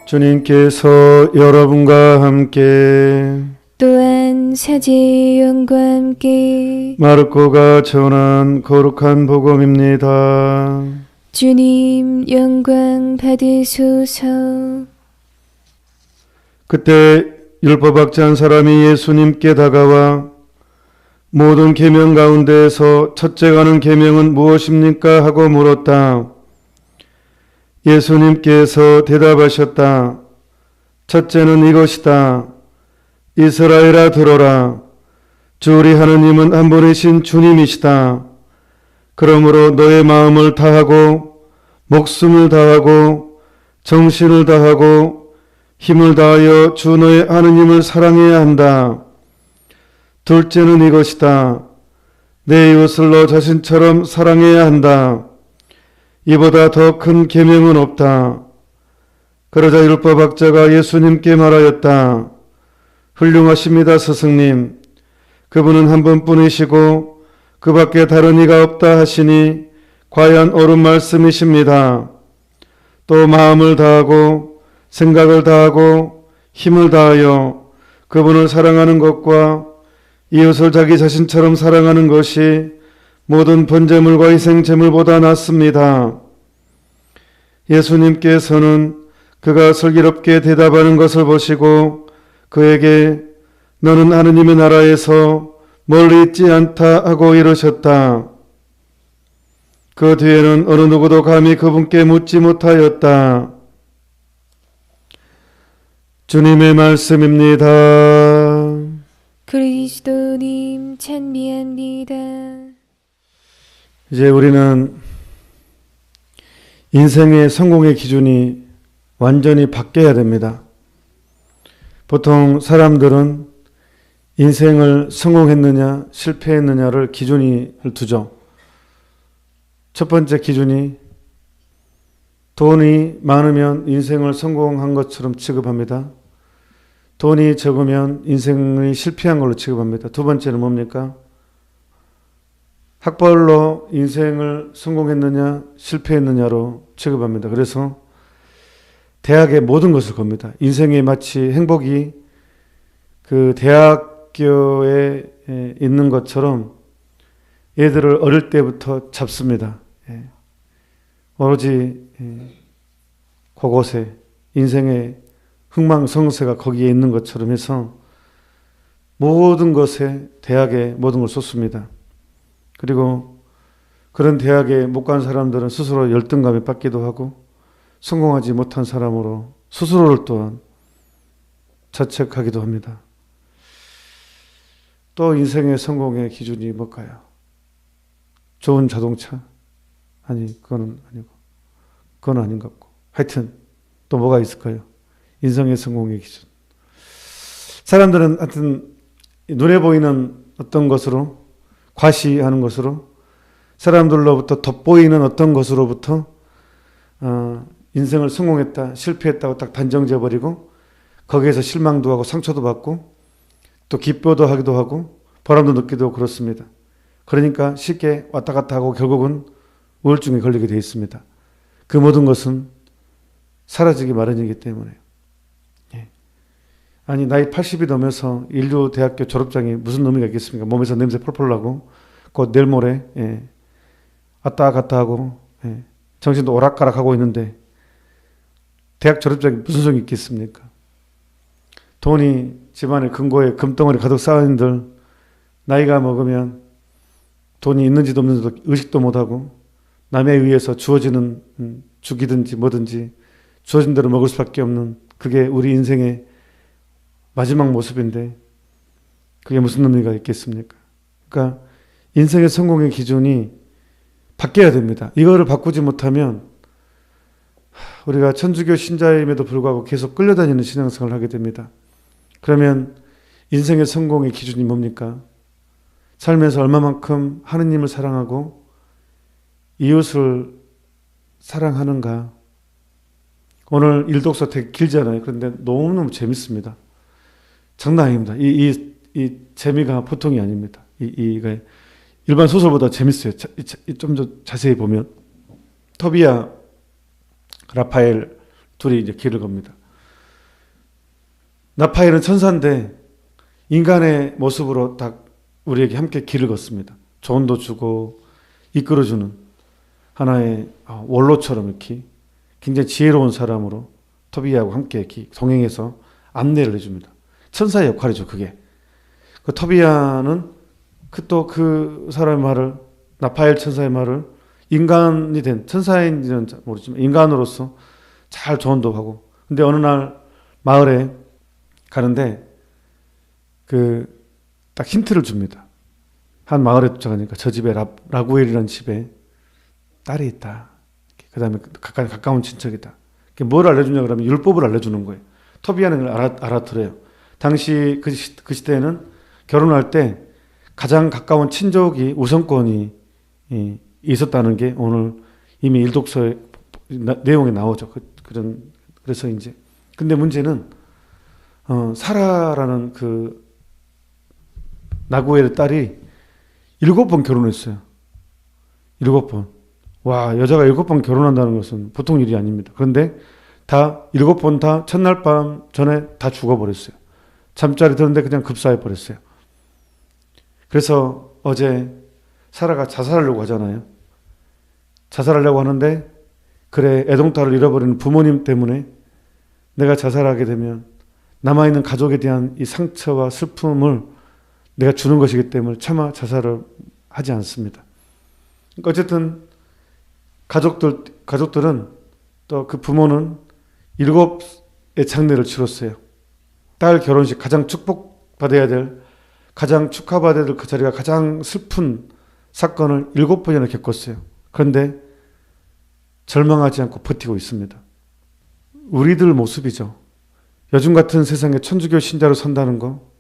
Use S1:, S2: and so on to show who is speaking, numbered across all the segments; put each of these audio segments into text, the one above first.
S1: 주님께서 여러분과 함께
S2: 또한 사제의 영과 함께
S1: 마르코가 전한 거룩한 복음입니다.
S2: 주님 영광 받으소서.
S1: 그때 율법학자 한 사람이 예수님께 다가와 모든 계명 가운데에서 첫째 가는 계명은 무엇입니까? 하고 물었다. 예수님께서 대답하셨다. 첫째는 이것이다. 이스라엘아 들어라. 주 우리 하느님은 한 분이신 주님이시다. 그러므로 너의 마음을 다하고 목숨을 다하고 정신을 다하고 힘을 다하여 주 너의 하느님을 사랑해야 한다. 둘째는 이것이다. 내 이웃을 너 자신처럼 사랑해야 한다. 이보다 더 큰 계명은 없다. 그러자 율법학자가 예수님께 말하였다. 훌륭하십니다, 스승님. 그분은 한 분뿐이시고 그 밖에 다른 이가 없다 하시니 과연 옳은 말씀이십니다. 또 마음을 다하고 생각을 다하고 힘을 다하여 그분을 사랑하는 것과 이웃을 자기 자신처럼 사랑하는 것이 모든 번제물과 희생제물보다 낫습니다. 예수님께서는 그가 슬기롭게 대답하는 것을 보시고 그에게 너는 하느님의 나라에서 멀리 있지 않다 하고 이르셨다. 그 뒤에는 어느 누구도 감히 그분께 묻지 못하였다. 주님의 말씀입니다.
S2: 그리스도님 찬미합니다.
S1: 이제 우리는 인생의 성공의 기준이 완전히 바뀌어야 됩니다. 보통 사람들은 인생을 성공했느냐 실패했느냐를 기준을 두죠. 첫 번째 기준이 돈이 많으면 인생을 성공한 것처럼 취급합니다. 돈이 적으면 인생이 실패한 걸로 취급합니다. 두 번째는 뭡니까? 학벌로 인생을 성공했느냐 실패했느냐로 취급합니다. 그래서 대학의 모든 것을 겁니다. 인생이 마치 행복이 그 대학교에 있는 것처럼 얘들을 어릴 때부터 잡습니다. 오로지 그곳에 인생의 흥망성쇠가 거기에 있는 것처럼 해서 모든 것에 대학에 모든 걸 쏟습니다. 그리고 그런 대학에 못 간 사람들은 스스로 열등감에 빠지기도 하고 성공하지 못한 사람으로 스스로를 또한 자책하기도 합니다. 또 인생의 성공의 기준이 뭘까요? 좋은 자동차? 아니, 그건 아니고. 그건 아닌 것 같고. 하여튼 또 뭐가 있을까요? 인생의 성공의 기준. 사람들은 하여튼 눈에 보이는 어떤 것으로 과시하는 것으로 사람들로부터 돋보이는 어떤 것으로부터 인생을 성공했다, 실패했다고 딱 단정지어버리고 거기에서 실망도 하고 상처도 받고 또 기뻐도 하기도 하고 보람도 느끼도 그렇습니다. 그러니까 쉽게 왔다 갔다 하고 결국은 우울증에 걸리게 되어 있습니다. 그 모든 것은 사라지기 마련이기 때문에요. 아니 나이 80이 넘어서 인류 대학교 졸업장이 무슨 의미가 있겠습니까? 몸에서 냄새 펄펄 나고 곧 내일 모레 왔다 갔다 하고 정신도 오락가락하고 있는데 대학 졸업장이 무슨 소용이 있겠습니까? 돈이 집안의 금고에 금덩어리 가득 쌓아있는들 나이가 먹으면 돈이 있는지도 없는지도 의식도 못하고 남에 의해서 주어지는 죽이든지 뭐든지 주어진 대로 먹을 수밖에 없는 그게 우리 인생의 마지막 모습인데 그게 무슨 의미가 있겠습니까? 그러니까 인생의 성공의 기준이 바뀌어야 됩니다. 이거를 바꾸지 못하면 우리가 천주교 신자임에도 불구하고 계속 끌려다니는 신앙생활을 하게 됩니다. 그러면 인생의 성공의 기준이 뭡니까? 살면서 얼마만큼 하느님을 사랑하고 이웃을 사랑하는가? 오늘 일독서 되게 길잖아요. 그런데 너무너무 재밌습니다. 장난 아닙니다. 이 재미가 보통이 아닙니다. 이가 일반 소설보다 재밌어요. 좀 더 자세히 보면 토비아, 라파엘 둘이 이제 길을 겁니다. 나파엘은 천사인데 인간의 모습으로 딱 우리에게 함께 길을 걷습니다. 조언도 주고 이끌어주는 하나의 원로처럼 이렇게 굉장히 지혜로운 사람으로 토비아하고 함께 이렇게 동행해서 안내를 해줍니다. 천사의 역할이죠, 그게. 그 토비아는 또 그 사람의 말을, 나파엘 천사의 말을 인간이 된, 천사인지는 모르지만 인간으로서 잘 조언도 하고. 근데 어느 날 마을에 가는데 딱 힌트를 줍니다. 한 마을에 도착하니까 저 집에 라구엘이라는 집에 딸이 있다. 그 다음에 가까운 친척이다. 뭘 알려주냐 그러면 율법을 알려주는 거예요. 토비아는 그걸 알아들어요. 당시 그 시대에는 결혼할 때 가장 가까운 친족이 우선권이 있었다는 게 오늘 이미 일독서의 내용에 나오죠. 그래서 이제 근데 문제는 사라라는 그 나구엘의 딸이 7번 결혼했어요. 7번. 와, 여자가 7번 결혼한다는 것은 보통 일이 아닙니다. 그런데 다 7번 다 첫날 밤 전에 다 죽어버렸어요. 잠자리 드는데 그냥 급사해 버렸어요. 그래서 어제 사라가 자살하려고 하잖아요. 자살하려고 하는데 그래, 애동딸을 잃어버리는 부모님 때문에 내가 자살하게 되면 남아있는 가족에 대한 이 상처와 슬픔을 내가 주는 것이기 때문에 차마 자살을 하지 않습니다. 어쨌든 가족들은 또 그 부모는 7의 장례를 치렀어요. 딸 결혼식, 가장 축복받아야 될, 가장 축하받아야 될 그 자리가 가장 슬픈 사건을 7번이나 겪었어요. 그런데 절망하지 않고 버티고 있습니다. 우리들 모습이죠. 요즘 같은 세상에 천주교 신자로 산다는 거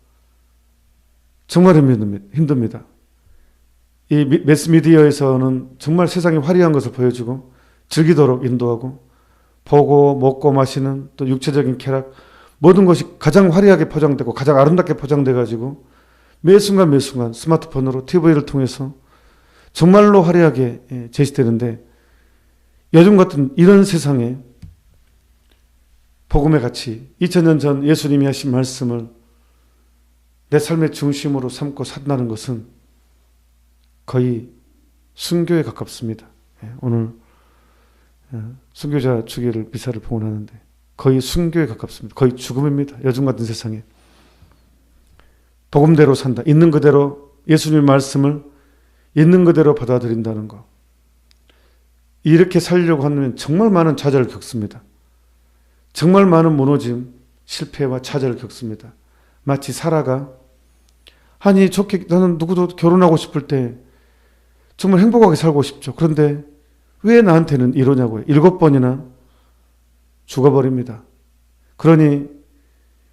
S1: 정말 힘듭니다. 이 매스미디어에서는 정말 세상의 화려한 것을 보여주고 즐기도록 인도하고 보고 먹고 마시는 또 육체적인 쾌락, 모든 것이 가장 화려하게 포장되고 가장 아름답게 포장돼가지고 매 순간 스마트폰으로 TV를 통해서 정말로 화려하게 제시되는데, 요즘 같은 이런 세상에 복음의 가치, 2000년 전 예수님이 하신 말씀을 내 삶의 중심으로 삼고 산다는 것은 거의 순교에 가깝습니다. 오늘 순교자 주기를 미사를 봉헌하는데 거의 순교에 가깝습니다. 거의 죽음입니다. 요즘 같은 세상에. 복음대로 산다. 있는 그대로 예수님의 말씀을 있는 그대로 받아들인다는 것. 이렇게 살려고 하면 정말 많은 좌절을 겪습니다. 정말 많은 무너짐, 실패와 좌절을 겪습니다. 마치 사라가 아니 좋게 나는 누구도 결혼하고 싶을 때 정말 행복하게 살고 싶죠. 그런데 왜 나한테는 이러냐고요. 7번이나 죽어버립니다. 그러니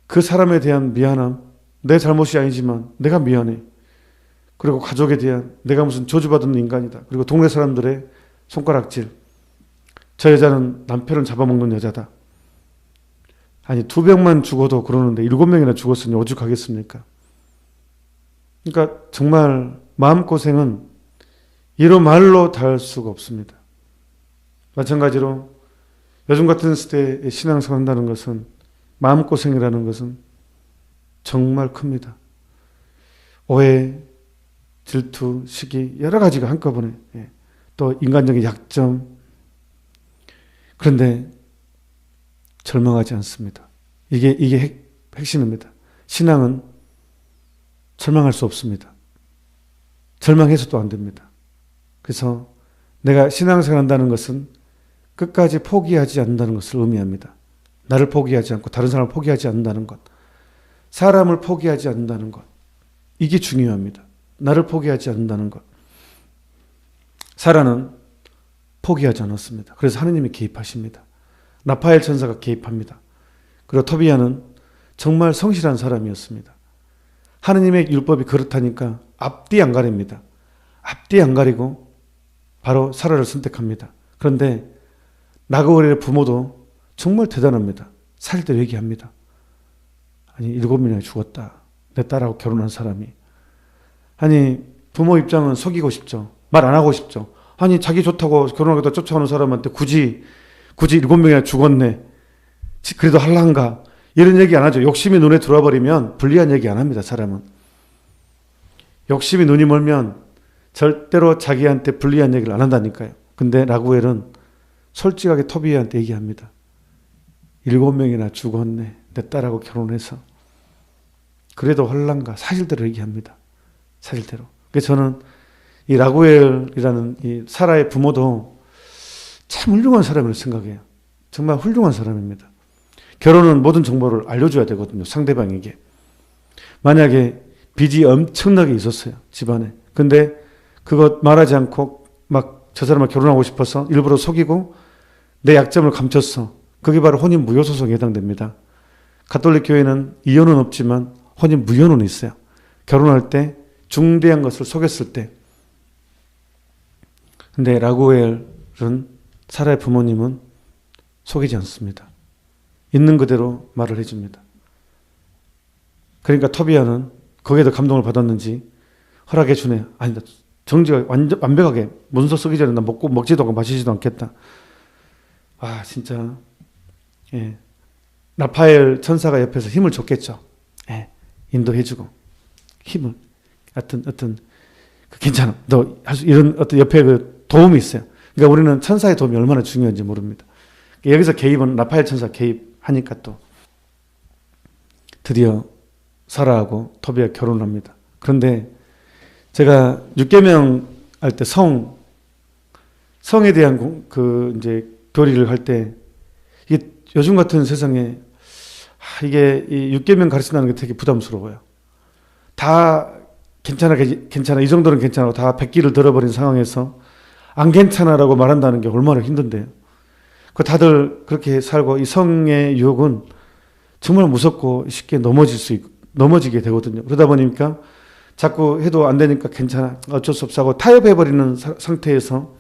S1: 그 사람에 대한 미안함, 내 잘못이 아니지만 내가 미안해. 그리고 가족에 대한 내가 무슨 저주받은 인간이다. 그리고 동네 사람들의 손가락질. 저 여자는 남편을 잡아먹는 여자다. 아니 2명만 죽어도 그러는데 7명이나 죽었으니 오죽하겠습니까? 그러니까 정말 마음고생은 이로 말로 다 할 수가 없습니다. 마찬가지로 요즘 같은 시대에 신앙생활 한다는 것은, 마음고생이라는 것은 정말 큽니다. 오해, 질투, 시기, 여러 가지가 한꺼번에, 또 인간적인 약점. 그런데 절망하지 않습니다. 이게 핵심입니다. 신앙은 절망할 수 없습니다. 절망해서도 안 됩니다. 그래서 내가 신앙생활 한다는 것은 끝까지 포기하지 않는다는 것을 의미합니다. 나를 포기하지 않고 다른 사람을 포기하지 않는다는 것. 사람을 포기하지 않는다는 것. 이게 중요합니다. 나를 포기하지 않는다는 것. 사라는 포기하지 않았습니다. 그래서 하느님이 개입하십니다. 나파엘 천사가 개입합니다. 그리고 토비아는 정말 성실한 사람이었습니다. 하느님의 율법이 그렇다니까 앞뒤 안 가립니다. 앞뒤 안 가리고 바로 사라를 선택합니다. 그런데 나그월의 부모도 정말 대단합니다. 살릴 때 얘기합니다. 아니 7명이나 죽었다. 내 딸하고 결혼한 사람이. 아니 부모 입장은 속이고 싶죠. 말 안 하고 싶죠. 아니 자기 좋다고 결혼하겠다 쫓아오는 사람한테 굳이 7명이나 죽었네. 그래도 할란가. 이런 얘기 안 하죠. 욕심이 눈에 들어와 버리면 불리한 얘기 안 합니다. 사람은. 욕심이 눈이 멀면 절대로 자기한테 불리한 얘기를 안 한다니까요. 근데 라구엘은 솔직하게 토비아한테 얘기합니다. 7명이나 죽었네. 내 딸하고 결혼해서. 그래도 헐란가 사실대로 얘기합니다. 사실대로. 그래서 저는 이 라구엘이라는 이 사라의 부모도 참 훌륭한 사람이라고 생각해요. 정말 훌륭한 사람입니다. 결혼은 모든 정보를 알려줘야 되거든요. 상대방에게. 만약에 빚이 엄청나게 있었어요. 집안에. 근데 그것 말하지 않고 막 저 사람을 결혼하고 싶어서 일부러 속이고 내 약점을 감췄어. 그게 바로 혼인 무효 소송에 해당됩니다. 가톨릭 교회는 이혼은 없지만 혼인 무효는 있어요. 결혼할 때 중대한 것을 속였을 때. 근데 라구엘은 사라의 부모님은 속이지 않습니다. 있는 그대로 말을 해줍니다. 그러니까 토비아는 거기에도 감동을 받았는지 허락해 주네. 아니다. 정지가 완벽하게 문서 쓰기 전에 나 먹지도 않고 마시지도 않겠다. 아 진짜 예. 라파엘 천사가 옆에서 힘을 줬겠죠. 예. 인도해주고 힘을 어떤 괜찮아. 너 할 수 이런 어떤 옆에 그 도움이 있어요. 그러니까 우리는 천사의 도움이 얼마나 중요한지 모릅니다. 여기서 개입은 라파엘 천사 개입하니까 또 드디어 사라하고 토비아 결혼합니다. 그런데 제가 육계명 할 때 성에 대한 이제 교리를 할 때 이게 요즘 같은 세상에 이게 이 육계명 가르친다는 게 되게 부담스러워요. 다 괜찮아 이 정도는 괜찮아 다 백기를 들어버린 상황에서 안 괜찮아라고 말한다는 게 얼마나 힘든데요. 그 다들 그렇게 살고 이 성의 유혹은 정말 무섭고 쉽게 넘어지게 되거든요. 그러다 보니까 자꾸 해도 안 되니까 괜찮아. 어쩔 수 없어 하고 타협해버리는 상태에서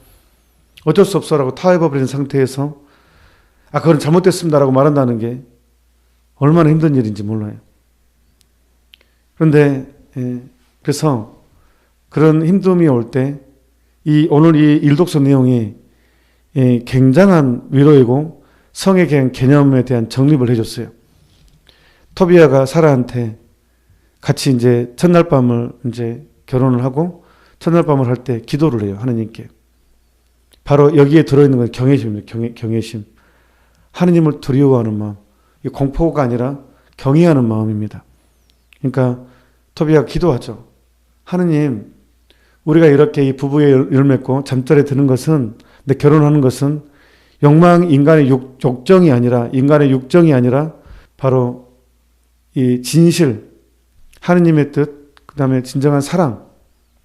S1: 어쩔 수 없어라고 타협해버리는 상태에서 그건 잘못됐습니다라고 말한다는 게 얼마나 힘든 일인지 몰라요. 그런데 그래서 그런 힘듦이 올 때 오늘 이 일독서 내용이 굉장한 위로이고 성에 대한 개념에 대한 정립을 해줬어요. 토비아가 사라한테 같이 이제 첫날 밤을 이제 결혼을 하고 첫날 밤을 할 때 기도를 해요. 하느님께. 바로 여기에 들어있는 건 경외심입니다. 경외심. 하느님을 두려워하는 마음. 공포가 아니라 경외하는 마음입니다. 그러니까 토비아가 기도하죠. 하느님, 우리가 이렇게 이 부부의 열을 맺고 잠자리에 드는 것은 내 결혼하는 것은 인간의 욕정이 아니라 인간의 육정이 아니라 바로 이 진실 하느님의 뜻, 그 다음에 진정한 사랑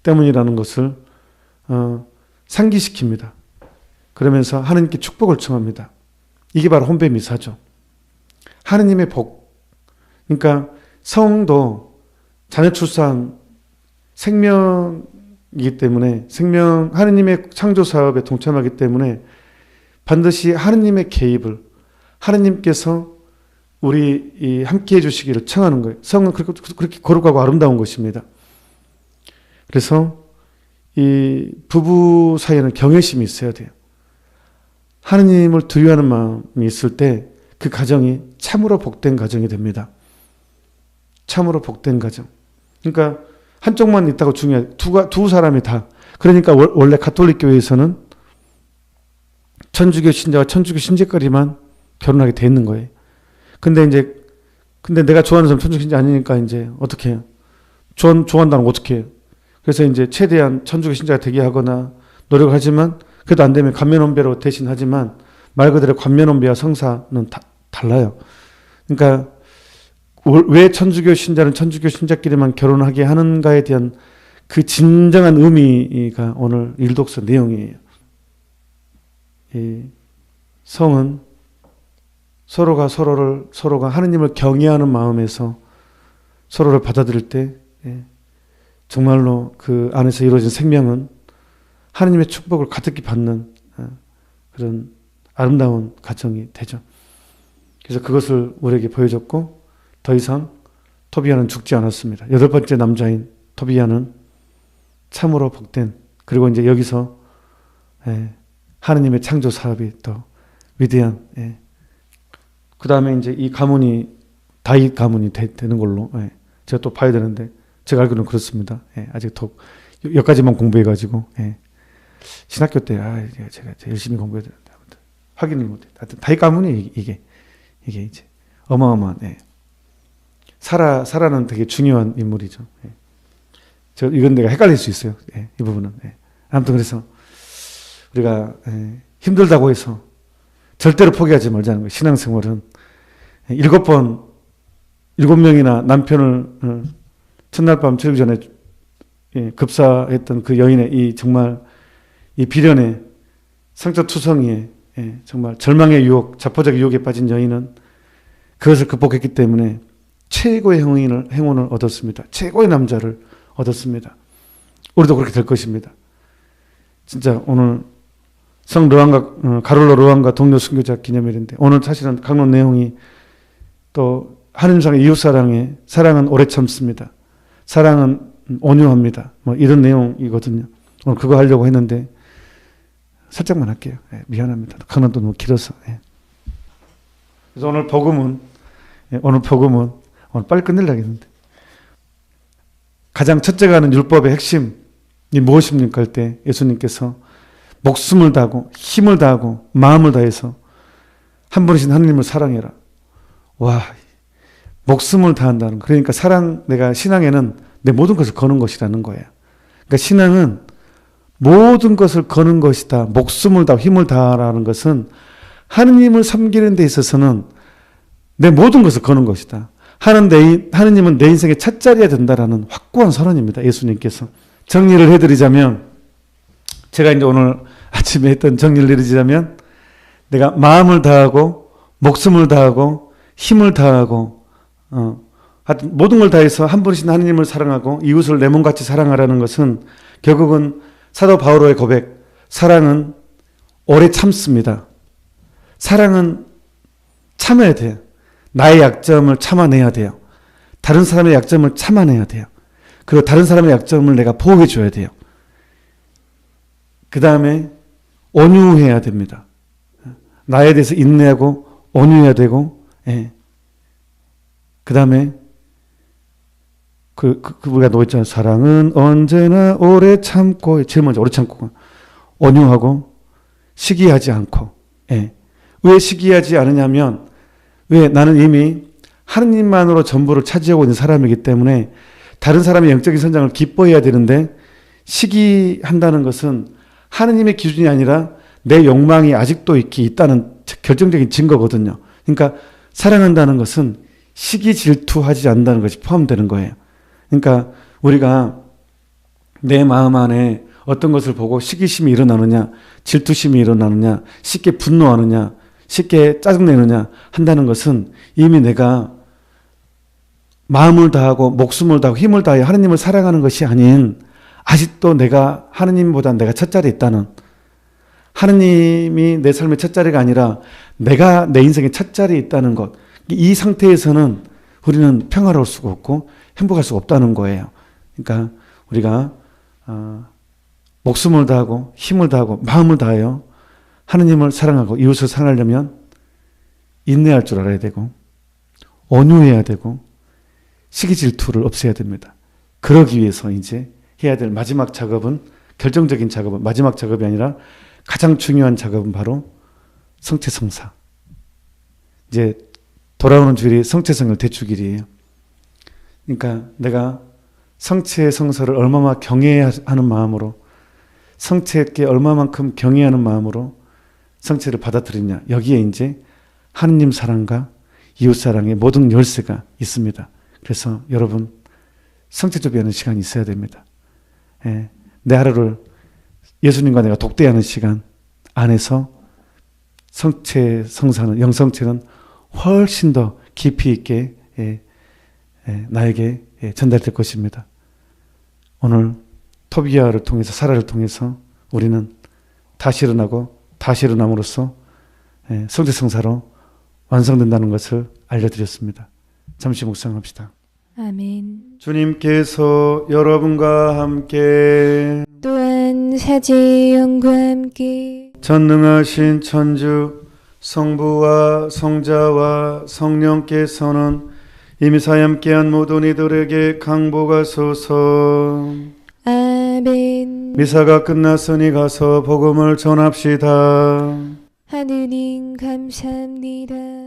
S1: 때문이라는 것을 상기시킵니다. 그러면서 하느님께 축복을 청합니다. 이게 바로 혼배 미사죠. 하느님의 복. 그러니까 성도 자녀 출산 생명이기 때문에 하느님의 창조 사업에 동참하기 때문에 반드시 하느님의 개입을 하느님께서 우리 함께 해주시기를 청하는 거예요. 성은 그렇게 거룩하고 아름다운 것입니다. 그래서 이 부부 사이에는 경외심이 있어야 돼요. 하느님을 두려워하는 마음이 있을 때 그 가정이 참으로 복된 가정이 됩니다. 참으로 복된 가정. 그러니까 한쪽만 있다고 중요해요. 두 사람이 다. 그러니까 원래 가톨릭 교회에서는 천주교 신자와 천주교 신자끼리만 결혼하게 돼 있는 거예요. 근데 내가 좋아하는 사람 천주교 신자 아니니까 이제 어떻게 해요? 좋아한다는 거 어떻게 해요? 그래서 이제 최대한 천주교 신자가 되게 하거나 노력을 하지만 그래도 안 되면 관면혼배로 대신 하지만 말 그대로 관면혼배와 성사는 달라요. 그러니까 왜 천주교 신자는 천주교 신자끼리만 결혼하게 하는가에 대한 그 진정한 의미가 오늘 일독서 내용이에요. 이 성은 서로가 하느님을 경외하는 마음에서 서로를 받아들일 때 정말로 그 안에서 이루어진 생명은 하느님의 축복을 가득히 받는 그런 아름다운 가정이 되죠. 그래서 그것을 우리에게 보여줬고 더 이상 토비아는 죽지 않았습니다. 8번째 남자인 토비아는 참으로 복된, 그리고 이제 여기서 하느님의 창조 사업이 더 위대한, 그 다음에 이제 이 가문이 다윗 가문이 되는 걸로 예. 제가 또 봐야 되는데 제가 알기로는 그렇습니다. 예. 아직 더 여기까지만 공부해가지고 예. 신학교 때 제가 열심히 공부해야 되는데 아무튼 확인을 못해. 하여튼 다윗 가문이 이게 이제 어마어마한 예. 사라는 되게 중요한 인물이죠. 예. 이건 내가 헷갈릴 수 있어요. 예. 이 부분은 예. 아무튼 그래서 우리가 예. 힘들다고 해서 절대로 포기하지 말자는 거예요. 신앙생활은 7명이나 남편을 첫날 밤 저기 전에 급사했던 그 여인의 이 정말 이 비련의 상처투성이에 정말 절망의 유혹, 자포자기 유혹에 빠진 여인은 그것을 극복했기 때문에 최고의 행운을 얻었습니다. 최고의 남자를 얻었습니다. 우리도 그렇게 될 것입니다. 진짜 오늘 성 르왕과 가롤로 르왕과 동료 순교자 기념일인데 오늘 사실은 강론 내용이 또 하나님상의 이웃사랑의 사랑은 오래 참습니다. 사랑은 온유합니다. 뭐 이런 내용이거든요. 오늘 그거 하려고 했는데 살짝만 할게요. 예, 미안합니다. 강론도 너무 길어서. 예. 그래서 오늘 복음은 오늘 빨리 끝내려겠는데 가장 첫째가 하는 율법의 핵심이 무엇입니까? 할 때 예수님께서 목숨을 다하고 힘을 다하고 마음을 다해서 한 분이신 하나님을 사랑해라. 와, 목숨을 다한다는 거. 그러니까 내가 신앙에는 내 모든 것을 거는 것이라는 거예요. 그러니까 신앙은 모든 것을 거는 것이다. 목숨을 다하고 힘을 다하라는 것은 하느님을 섬기는 데 있어서는 내 모든 것을 거는 것이다. 하느님은 내 인생의 찻자리가 된다라는 확고한 선언입니다. 예수님께서. 정리를 해드리자면 제가 이제 오늘 아침에 했던 정리를 내리자면 내가 마음을 다하고 목숨을 다하고 힘을 다하고 하여튼 모든 걸 다해서 한 분이신 하나님을 사랑하고 이웃을 내 몸같이 사랑하라는 것은 결국은 사도 바오로의 고백, 사랑은 오래 참습니다. 사랑은 참아야 돼요. 나의 약점을 참아내야 돼요. 다른 사람의 약점을 참아내야 돼요. 그리고 다른 사람의 약점을 내가 보호해 줘야 돼요. 그 다음에 온유해야 됩니다. 나에 대해서 인내하고 온유해야 되고, 예. 그 다음에 우리가 놓였잖아요. 사랑은 언제나 오래 참고, 제일 먼저 오래 참고, 온유하고 시기하지 않고, 예. 왜 시기하지 않으냐면, 왜 나는 이미 하느님만으로 전부를 차지하고 있는 사람이기 때문에 다른 사람의 영적인 성장을 기뻐해야 되는데 시기한다는 것은 하느님의 기준이 아니라 내 욕망이 아직도 있다는 결정적인 증거거든요. 그러니까 사랑한다는 것은 시기 질투하지 않는다는 것이 포함되는 거예요. 그러니까 우리가 내 마음 안에 어떤 것을 보고 시기심이 일어나느냐, 질투심이 일어나느냐, 쉽게 분노하느냐, 쉽게 짜증내느냐 한다는 것은 이미 내가 마음을 다하고 목숨을 다하고 힘을 다해 하느님을 사랑하는 것이 아닌 아직도 하느님보다 내가 첫자리에 있다는, 하느님이 내 삶의 첫자리가 아니라 내가 내 인생의 첫자리에 있다는 것, 이 상태에서는 우리는 평화로울 수가 없고 행복할 수가 없다는 거예요. 그러니까 우리가 목숨을 다하고 힘을 다하고 마음을 다하여 하느님을 사랑하고 이웃을 사랑하려면 인내할 줄 알아야 되고 온유해야 되고 시기 질투를 없애야 됩니다. 그러기 위해서 이제 해야 될 마지막 작업은, 결정적인 작업은, 마지막 작업이 아니라 가장 중요한 작업은 바로 성체성사. 이제 돌아오는 주일이 성체성을 대축일이에요. 그러니까 내가 성체성사를 얼마나 경외하는 마음으로, 성체께 얼마만큼 경외하는 마음으로 성체를 받아들이냐. 여기에 이제 하느님 사랑과 이웃 사랑의 모든 열쇠가 있습니다. 그래서 여러분 성체조비하는 시간이 있어야 됩니다. 예, 내 하루를 예수님과 내가 독대하는 시간 안에서 성체 성사는, 영성체는 훨씬 더 깊이 있게 나에게 전달될 것입니다. 오늘 토비아를 통해서, 사라를 통해서 우리는 다시 일어나고 다시 일어남으로써 성체 성사로 완성된다는 것을 알려드렸습니다. 잠시 묵상합시다.
S2: 아멘.
S1: 주님께서 여러분과 함께
S2: 또한 사제의 영과 함께
S1: 전능하신 천주 성부와 성자와 성령께서는 이 미사에 함께한 모든 이들에게 강복하소서.
S2: 아멘.
S1: 미사가 끝났으니 가서 복음을 전합시다.
S2: 하느님 감사합니다.